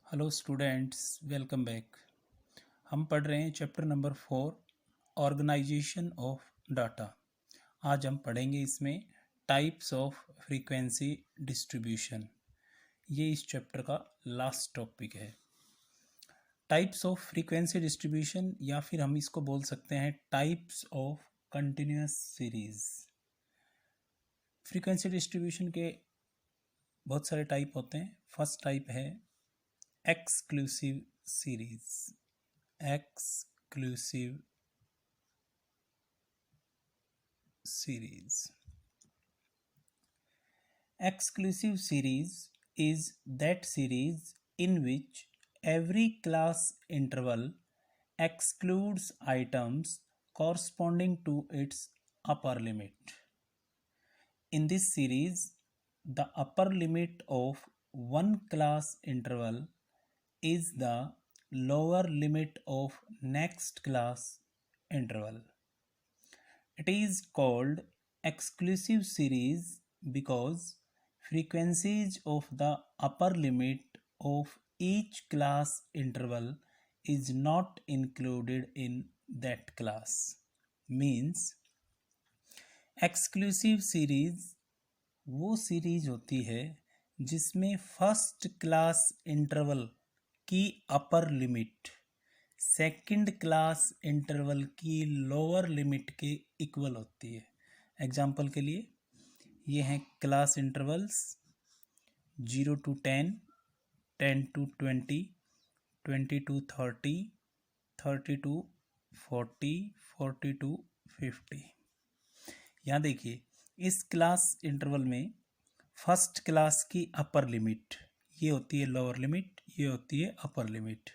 Hello students, welcome back. हम पढ़ रहे हैं chapter number 4, organisation of data. आज हम पढ़ेंगे इसमें टाइप्स ऑफ फ्रीक्वेंसी डिस्ट्रीब्यूशन। ये इस चैप्टर का लास्ट टॉपिक है। टाइप्स ऑफ फ्रीक्वेंसी डिस्ट्रीब्यूशन, या फिर हम इसको बोल सकते हैं types of continuous series. Frequency distribution के बहुत सारे टाइप होते हैं। फर्स्ट टाइप है exclusive series. exclusive series. Exclusive series is that series in which every class interval excludes items corresponding to its upper limit. In this series, the upper limit of one class interval is the lower limit of next class interval. It is called exclusive series because frequencies of the upper limit of each class interval is not included in that class. Means exclusive series वो series होती है जिसमें first class interval की upper limit second class interval की lower limit के equal होती है। Example के लिए ये हैं class intervals 0 to 10, 10 to 20, 20 to 30, 30 to 40, 40 to 50। यहाँ देखिए, इस क्लास इंटरवल में फर्स्ट क्लास की अपर लिमिट ये होती है लोअर लिमिट, ये होती है अपर लिमिट।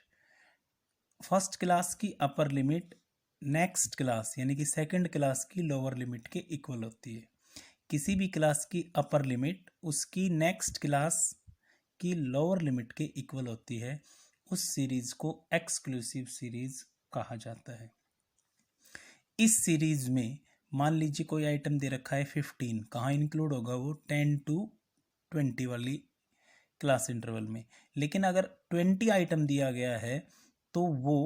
फर्स्ट क्लास की अपर लिमिट नेक्स्ट क्लास यानी कि सेकंड क्लास की लोअर लिमिट के इक्वल होती है। किसी भी क्लास की अपर लिमिट उसकी नेक्स्ट क्लास की लोअर लिमिट के इक्वल होती है। उस सीरीज को एक्सक्लूसिव सीरीज कहा जाता है। इस सीरीज में मान लीजिए कोई आइटम दे रखा है 15, कहाँ इंक्लूड होगा वो 10 to 20 वाली क्लास इंटरवल में। लेकिन अगर 20 आइटम दिया गया है तो वो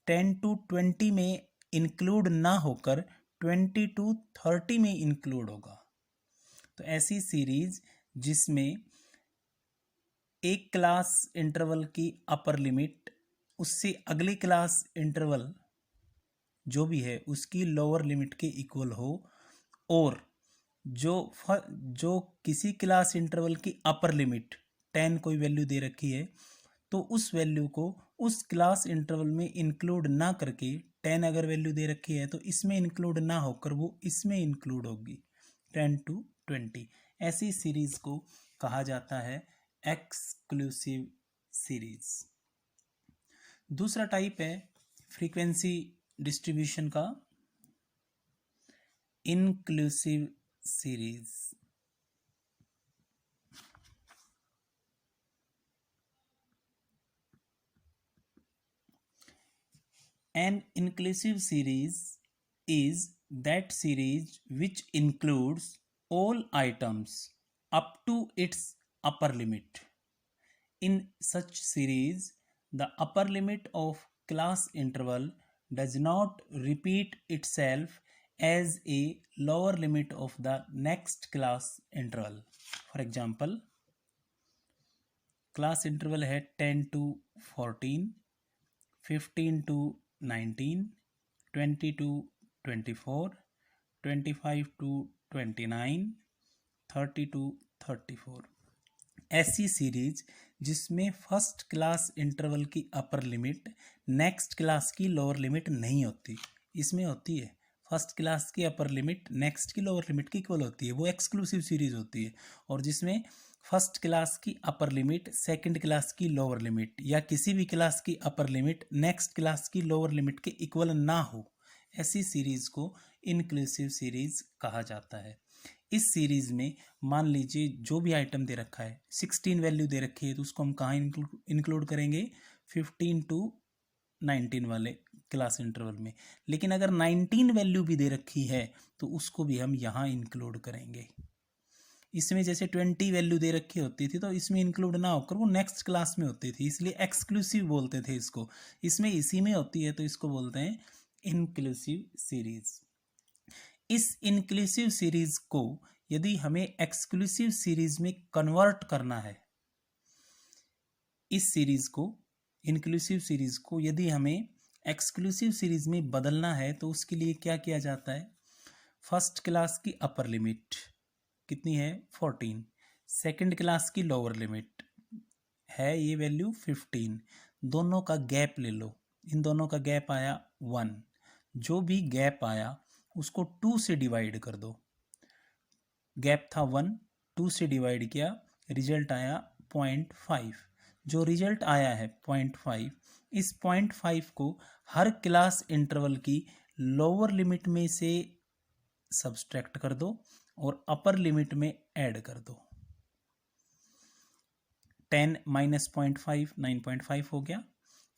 10 to 20 में इंक्लूड ना होकर 20 to 30 में इंक्लूड होगा। तो ऐसी सीरीज जिसमें एक क्लास इंटरवल की अपर लिमिट उससे अगली क्लास इंटरवल जो भी है उसकी लोअर लिमिट के इक्वल हो, और जो किसी क्लास इंटरवल की अपर लिमिट 10 कोई वैल्यू दे रखी है तो उस वैल्यू को उस क्लास इंटरवल में इंक्लूड ना करके 10 अगर वैल्यू दे रखी है तो इसमें इंक्लूड ना होकर वो इसमें इंक्लूड होगी 10 to 20। ऐसी सीरीज को कहा जाता है एक्सक्लूसिव सीरीज। दूसरा टाइप है फ्रीक्वेंसी डिस्ट्रीब्यूशन का inclusive series. An inclusive series is that series which includes all items up to its upper limit. In such series, the upper limit of class interval does not repeat itself as a lower limit of the next class interval. For example, class interval है 10 to 14, 15 to 19, 20 to 24, 25 to 29, 30 to 34। ऐसी series जिसमें first class interval की upper limit next class की lower limit नहीं होती, इसमें होती है फर्स्ट क्लास की अपर लिमिट नेक्स्ट की लोअर लिमिट की इक्वल होती है, वो एक्सक्लूसिव सीरीज होती है। और जिसमें फर्स्ट क्लास की अपर लिमिट सेकंड क्लास की लोअर लिमिट या किसी भी क्लास की अपर लिमिट नेक्स्ट क्लास की लोअर लिमिट के इक्वल ना हो, ऐसी सीरीज को इनक्लूसिव सीरीज कहा जाता है। इस सीरीज में मान लीजिए जो भी आइटम दे रखा है 16 वैल्यू दे रखी है तो उसको हम कहाँ इंक्लूड करेंगे 15 to 19 वाले क्लास इंटरवल में। लेकिन अगर 19 वैल्यू भी दे रखी है तो उसको भी हम यहाँ इंक्लूड करेंगे। इसमें जैसे 20 वैल्यू दे रखी होती थी तो इसमें इंक्लूड ना होकर वो नेक्स्ट क्लास में होती थी, इसलिए एक्सक्लूसिव बोलते थे इसको। इसमें इसी में होती है तो इसको बोलते हैं इंक्लूसिव सीरीज। इस इंक्लूसिव सीरीज को यदि हमें एक्सक्लूसिव सीरीज में कन्वर्ट करना है, इस सीरीज को, इंक्लूसिव सीरीज को यदि हमें एक्सक्लूसिव सीरीज में बदलना है तो उसके लिए क्या किया जाता है? फर्स्ट क्लास की अपर लिमिट कितनी है? 14। सेकंड क्लास की लोअर लिमिट है ये वैल्यू 15। दोनों का गैप ले लो, इन दोनों का गैप आया 1। जो भी गैप आया उसको 2 से डिवाइड कर दो। गैप था 1, 2 से डिवाइड किया, रिजल्ट आया 0.5। जो रिजल्ट आया है 0.5, इस 0.5 को हर क्लास इंटरवल की लोअर लिमिट में से सब्सट्रैक्ट कर दो और अपर लिमिट में ऐड कर दो। 10 माइनस 0.5 9.5 हो गया,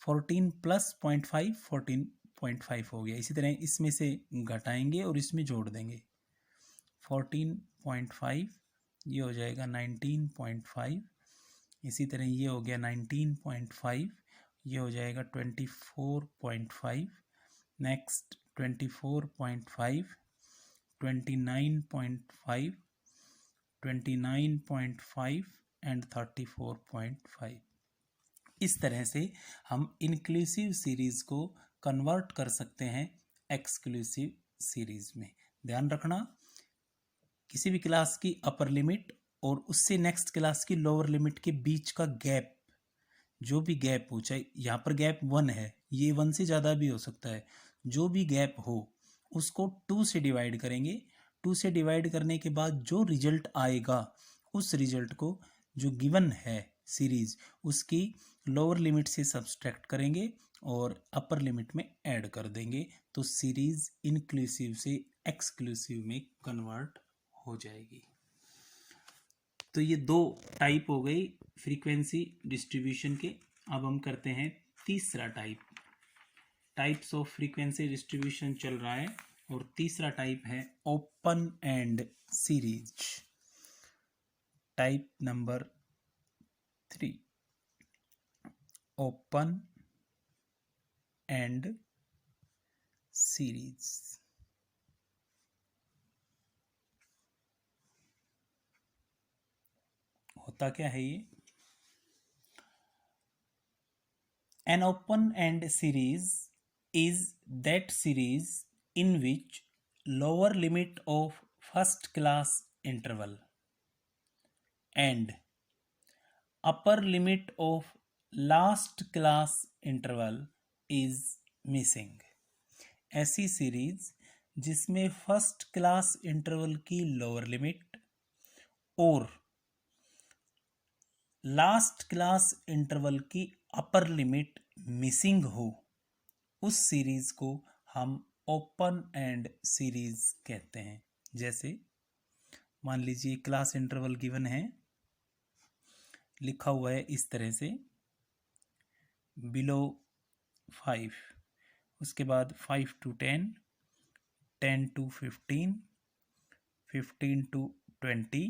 14 प्लस 0.5 14.5 हो गया। इसी तरह इसमें से घटाएंगे और इसमें जोड़ देंगे। 14.5 ये हो जाएगा 19.5, इसी तरह ये हो गया 19.5, ये हो जाएगा 24.5, नेक्स्ट 24.5, 29.5, 29.5 एंड 34.5। इस तरह से हम इंक्लूसिव सीरीज को कन्वर्ट कर सकते हैं एक्सक्लूसिव सीरीज में। ध्यान रखना, किसी भी क्लास की अपर लिमिट और उससे नेक्स्ट क्लास की लोअर लिमिट के बीच का गैप, जो भी गैप हो, चाहे यहाँ पर गैप 1 है, ये 1 से ज़्यादा भी हो सकता है, जो भी गैप हो उसको 2 से डिवाइड करेंगे। 2 से डिवाइड करने के बाद जो रिजल्ट आएगा उस रिजल्ट को जो गिवन है सीरीज उसकी लोअर लिमिट से सब्सट्रैक्ट करेंगे और अपर लिमिट में ऐड कर देंगे, तो सीरीज इंक्लूसिव से एक्सक्लूसिव में कन्वर्ट हो जाएगी। तो ये 2 टाइप हो गई फ्रीक्वेंसी डिस्ट्रीब्यूशन के। अब हम करते हैं तीसरा type. Types of frequency distribution चल रहा है और तीसरा टाइप है open and series. Type number 3, open and series. होता क्या है ये? An open-end series is that series in which lower limit of first class interval and upper limit of last class interval is missing। ऐसी series जिसमें first class interval की lower limit और last class interval की upper limit missing हो, उस series को हम open and series कहते हैं। जैसे मान लीजिए क्लास इंटरवल गिवन है, लिखा हुआ है इस तरह से बिलो 5, उसके बाद 5 to 10, 10 to 15, 15 to 20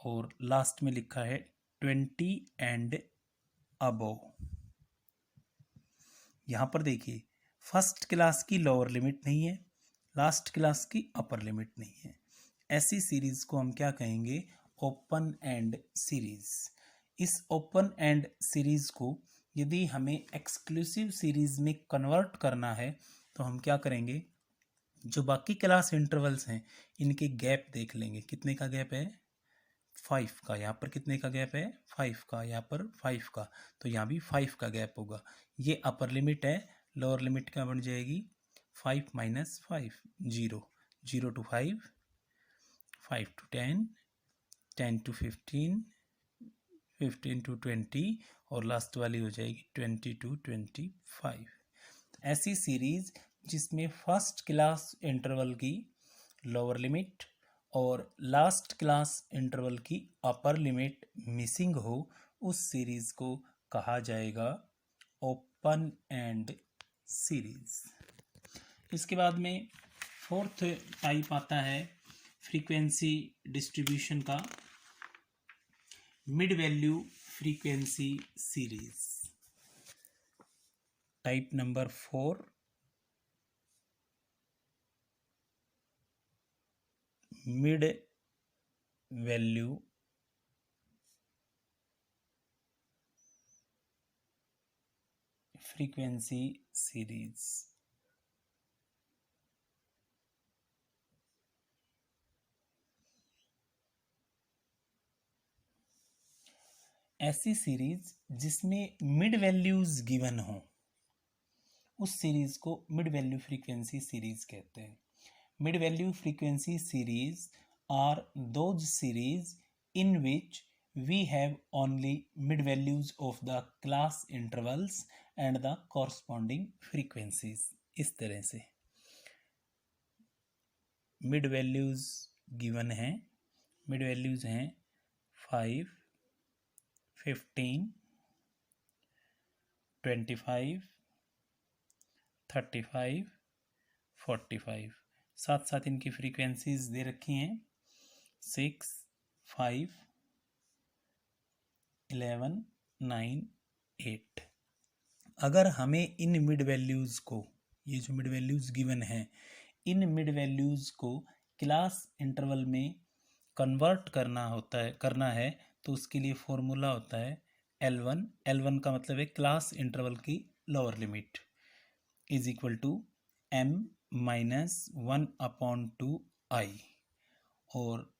और लास्ट में लिखा है 20 एंड अबव। यहाँ पर देखिए फर्स्ट क्लास की लोअर लिमिट नहीं है, लास्ट क्लास की अपर लिमिट नहीं है। ऐसी सीरीज को हम क्या कहेंगे? Open and series. इस ओपन एंड सीरीज को यदि हमें एक्सक्लूसिव सीरीज में कन्वर्ट करना है तो हम क्या करेंगे? जो बाकी क्लास इंटरवल्स हैं इनके गैप देख लेंगे। कितने का गैप है? 5 का। यहाँ पर कितने का गैप है? 5 का। यहाँ पर 5 का, तो यहाँ भी 5 का गैप होगा। ये अपर लिमिट है, लोअर लिमिट क्या बन जाएगी? 5 minus 5 0, 0 to 5, 5 to 10, 10 to 15, 15 to 20 और लास्ट वाली हो जाएगी 20 to 25। ऐसी सीरीज जिसमें फर्स्ट क्लास इंटरवल की लोअर लिमिट और लास्ट क्लास इंटरवल की अपर लिमिट मिसिंग हो, उस सीरीज को कहा जाएगा ओपन एंड सीरीज। इसके बाद में फोर्थ टाइप आता है फ्रीक्वेंसी डिस्ट्रीब्यूशन का mid value frequency series. Type number 4, mid value frequency series. ऐसी सीरीज जिसमें मिड वैल्यूज गिवन हो, उस सीरीज को मिड वैल्यू फ्रीक्वेंसी सीरीज कहते हैं। Mid value frequency series are those series in which we have only mid values of the class intervals and the corresponding frequencies। इस तरह से mid values given हैं, mid values हैं 5, 15, 25, 35, 45। साथ साथ इनकी फ्रीक्वेंसीज दे रखी हैं 6, 5, 11, 9, 8। अगर हमें इन मिड वैल्यूज़ को, ये जो मिड वैल्यूज़ गिवन हैं, इन मिड वैल्यूज़ को क्लास इंटरवल में कन्वर्ट करना है तो उसके लिए फॉर्मूला होता है L1। L1 का मतलब है क्लास इंटरवल की lower limit is equal to m minus 1/2i, और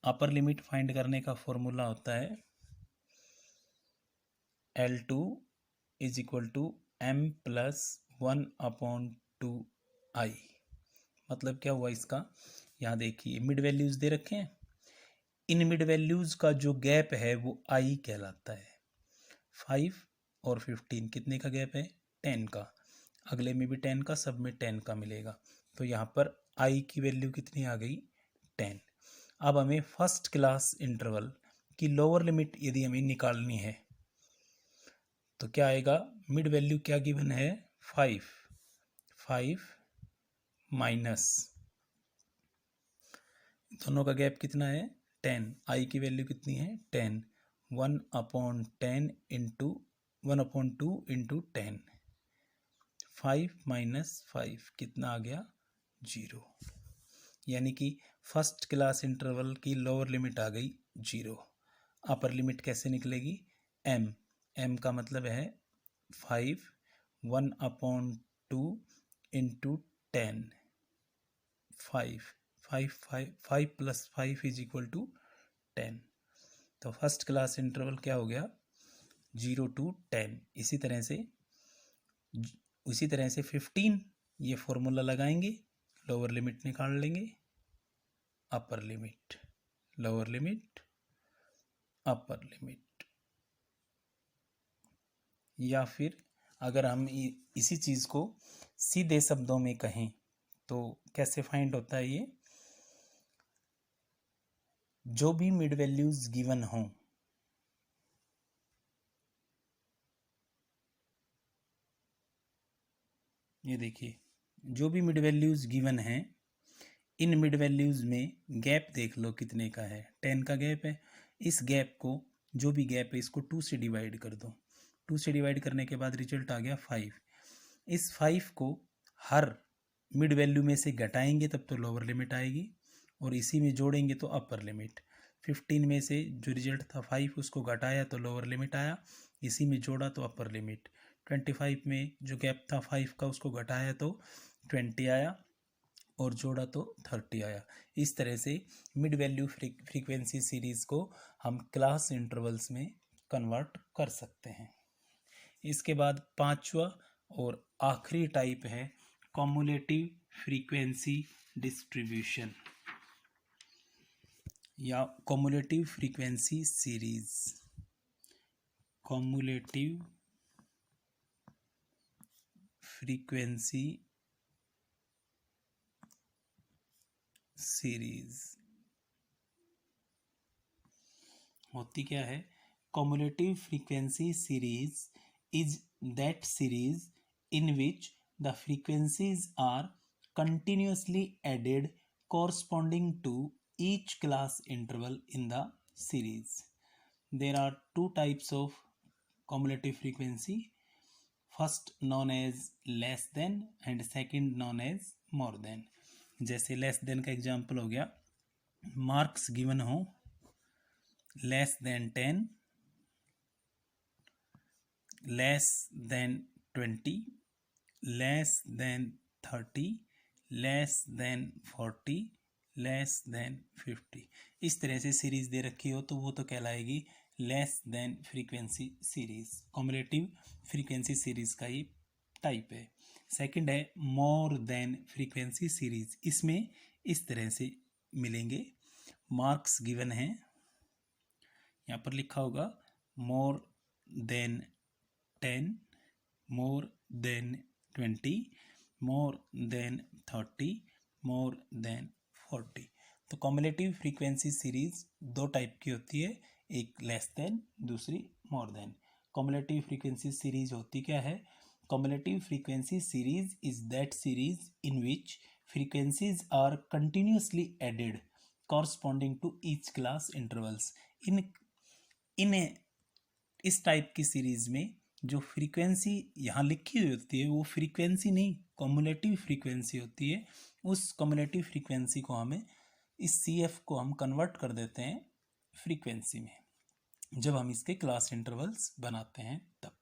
अपर लिमिट फाइंड करने का फॉर्मूला होता है L2 is equal to m plus 1/2i। मतलब क्या हुआ इसका, यहाँ देखिए मिड वैल्यूज दे रखे हैं, इन मिड वैल्यूज का जो गैप है वो i कहलाता है। 5 और 15 कितने का गैप है, 10 का। अगले में भी 10 का, सब में 10 का मिलेगा। तो यहाँ पर i की वैल्यू कितनी आ गई, 10। अब हमें फर्स्ट क्लास इंटरवल की लोअर लिमिट यदि हमें निकालनी है तो क्या आएगा, मिड वैल्यू क्या गिवन है, 5 माइनस दोनों का गैप कितना है, 10। आई की वैल्यू कितनी है, 10। 1/10 इंटू 1/2 इंटू 10। 5 माइनस 5 कितना आ गया, 0। यानी कि फर्स्ट क्लास इंटरवल की लोअर लिमिट आ गई 0। अपर लिमिट कैसे निकलेगी, m का मतलब है 5, 1/2 into 10। 5 plus 5 is equal to 10। तो फर्स्ट क्लास इंटरवल क्या हो गया, 0 to 10। इसी तरह से 15, ये फॉर्मूला लगाएंगे, लोअर लिमिट निकाल लेंगे, upper limit, lower limit, upper limit. या फिर अगर हम इसी चीज़ को सीधे शब्दों में कहें तो कैसे फाइंड होता है, ये जो भी मिड वैल्यूज गिवन हों, ये देखिए जो भी मिड वैल्यूज गिवन हैं, इन मिड वैल्यूज में गैप देख लो कितने का है, 10 का गैप है। इस गैप को, जो भी गैप है, इसको 2 से डिवाइड कर दो। 2 से डिवाइड करने के बाद रिजल्ट आ गया 5। इस 5 को हर मिड वैल्यू में से घटाएंगे तब तो लोअर लिमिट आएगी, और इसी में जोड़ेंगे तो अपर लिमिट। 15 में से जो रिजल्ट था 5 उसको घटाया तो लोअर लिमिट आया, इसी में जोड़ा तो अपर लिमिट। 25 में जो गैप था 5 का उसको घटाया तो 20 आया, और जोड़ा तो 30 आया। इस तरह से मिड वैल्यू फ्रीक्वेंसी सीरीज को हम क्लास इंटरवल्स में कन्वर्ट कर सकते हैं। इसके बाद पांचवा और आखिरी टाइप है कॉम्युलेटिव फ्रीक्वेंसी डिस्ट्रीब्यूशन या cumulative frequency series. Cumulative frequency series होती क्या है, cumulative frequency series is that series in which the frequencies are continuously added corresponding to each class interval in the series. There are two types of cumulative frequency, first known as less than and second known as more than. जैसे less than का example हो गया, marks given हो less than 10, less than 20, less than 30, less than 40, less than 50। इस तरह से series दे रखी हो तो वो तो कहलाएगी less than frequency series. Cumulative frequency series का ये टाइप है। सेकंड है मोर देन फ्रीक्वेंसी सीरीज। इसमें इस तरह से मिलेंगे, मार्क्स गिवन है, यहाँ पर लिखा होगा more than 10, more than 20, more than 30, more than 40। तो कॉम्युलेटिव फ्रीक्वेंसी सीरीज दो टाइप की होती है, एक लेस देन, दूसरी more than. Cumulative frequency series होती क्या है? Cumulative frequency series is that series in which frequencies are continuously added corresponding to each class intervals. इस टाइप की सीरीज में जो फ्रीक्वेंसी यहाँ लिखी हुई होती है वो फ्रीक्वेंसी नहीं, कॉम्युलेटिव फ्रीक्वेंसी होती है। उस कॉम्युलेटिव फ्रीक्वेंसी को हमें इस CF को हम कन्वर्ट कर देते हैं फ्रीक्वेंसी में, जब हम इसके क्लास इंटरवल्स बनाते हैं तब।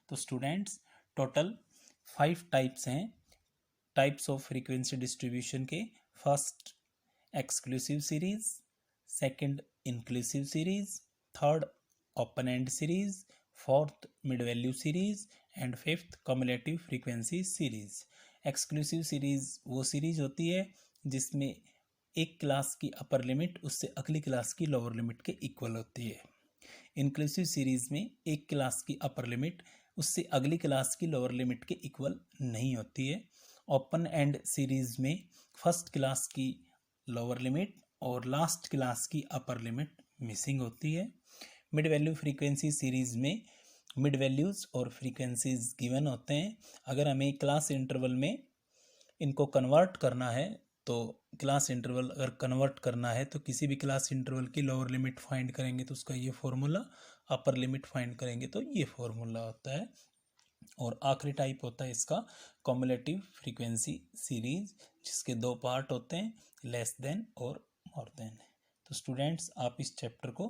तो स्टूडेंट्स टोटल 5 टाइप्स हैं टाइप्स ऑफ फ्रीक्वेंसी डिस्ट्रीब्यूशन के। First exclusive series, second inclusive series, third open and series, fourth mid value series and fifth cumulative frequency series. Exclusive series वो सीरीज होती है जिसमें एक क्लास की अपर लिमिट उससे अगली क्लास की लोअर लिमिट के इक्वल होती है। इंक्लूसिव सीरीज में एक क्लास की अपर लिमिट उससे अगली क्लास की लोअर लिमिट के इक्वल नहीं होती है। ओपन एंड सीरीज में फर्स्ट क्लास की लोअर लिमिट और लास्ट क्लास की अपर लिमिट मिसिंग होती है। मिड वैल्यू फ्रीक्वेंसी सीरीज में मिड वैल्यूज और फ्रीक्वेंसीज गिवन होते हैं। अगर हमें क्लास इंटरवल में इनको कन्वर्ट करना है तो क्लास इंटरवल अगर कन्वर्ट करना है तो किसी भी क्लास इंटरवल की लोअर लिमिट फाइंड करेंगे तो उसका ये फॉर्मूला, अपर लिमिट फाइंड करेंगे तो ये फॉर्मूला होता है। और आखिरी टाइप होता है इसका कॉम्युलेटिव फ्रीक्वेंसी सीरीज, जिसके दो पार्ट होते हैं, लेस देन और मोर देन। तो स्टूडेंट्स आप इस चैप्टर को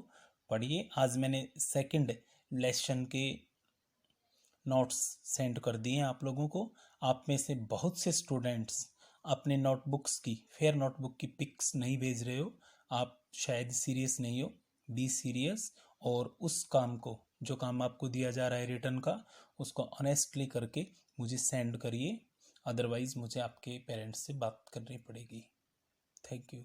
पढ़िए। आज मैंने सेकंड लेसन के नोट्स सेंड कर दिए हैं आप लोगों को। आप में से बहुत से स्टूडेंट्स अपने नोटबुक्स की, फेयर नोटबुक की पिक्स नहीं भेज रहे हो। आप शायद सीरियस नहीं हो, बी सीरियस और उस काम को, जो काम आपको दिया जा रहा है रिटर्न का, उसको ऑनेस्टली करके मुझे सेंड करिए, अदरवाइज़ मुझे आपके पेरेंट्स से बात करनी पड़ेगी। Thank you.